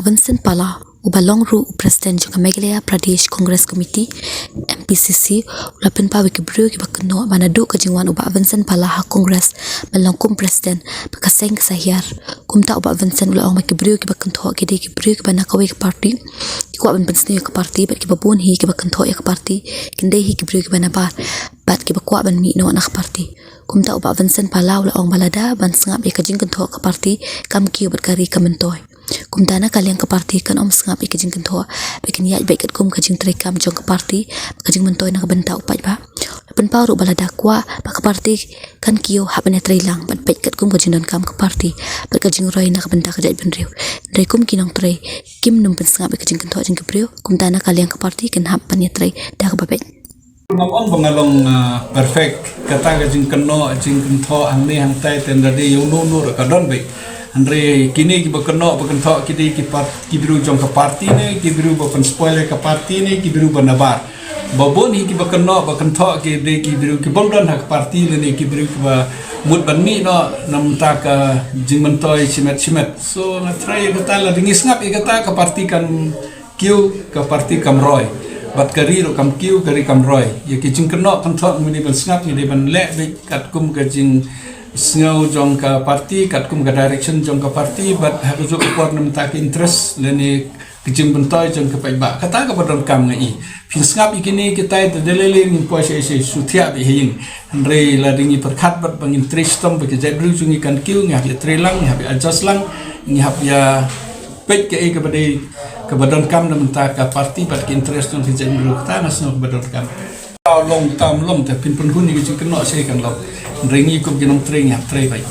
Vincent Pala ubalong ru President juga Meghalaya Pradesh Congress Committee MPCC ulapen pa wikibru ki bakno manadu ka jingwan uba Vincent Pala ha Congress malongkum President bakaseng sahyar kumta uba Vincent ula ong makibru ki bakanto ki de kibru ki banakawi ki party ki ban pensni ki party bat ki babun hi ki bakanto ya ki party kinde hi kibru ki banabar bat ki bakwa ban mi no anak party kumta uba Vincent Pala ula ong balada ban sengap ya ka jing kanto ka party kam ki bat kari kamentoy kumtana kalian ke parti kan om sengap ikajing kentoa bikin ya baik kum kajing terekam jong ke parti kajing mentoy nak benta upat ba pen pauru balada kwa ba ke parti kan kio hapane trilang ban baik kum kajing don kam ke parti ba kajing roy nak benta kajai benriu dari kum kinong trei kim num pen sengap ikajing kentoa jing ke priu kumtana kalian ke parti kan hapane trei dah ke babek ngom bangalong perfect kata kajing keno jing kento angni hantai tendade yung nunur kadon baik Andre kini kita kena berkentok kita biru jong ke parti ni kita biru berpen spoiler ke parti ni kita biru bernabar babon ni kita kena berkentok kita biru ke bondon hak parti ni kita biru ke mud banmi no nam tak jing mentoy simet so na try kata la dingis ngap kata ke parti kan kiu ke parti kam roy bat kari ro kam kiu kari kam roy ya kijing kena kentok muni ban ngap ni ban lek kat kum ke jing sengau jong ke parti kat kum ke direction jong ke parti bat harus ukuar nam tak interest leni kejing bentoy jong ke paiba kata ke padon kam ngai pin ngap ikini kita delele ngin puasa ese sutia bi hin andre ladingi perkhat bat bang interest tom be jabru jung ikan kiu ngap ya trelang ngap ya adjust lang ngap ya pek ke bade ke badon kam nam tak ke parti bat ke interest jong ke jabru kata nasno badon kam long tam long te pin pun huni kejing kena saya kan lo ringi kup genong tring ya tray baik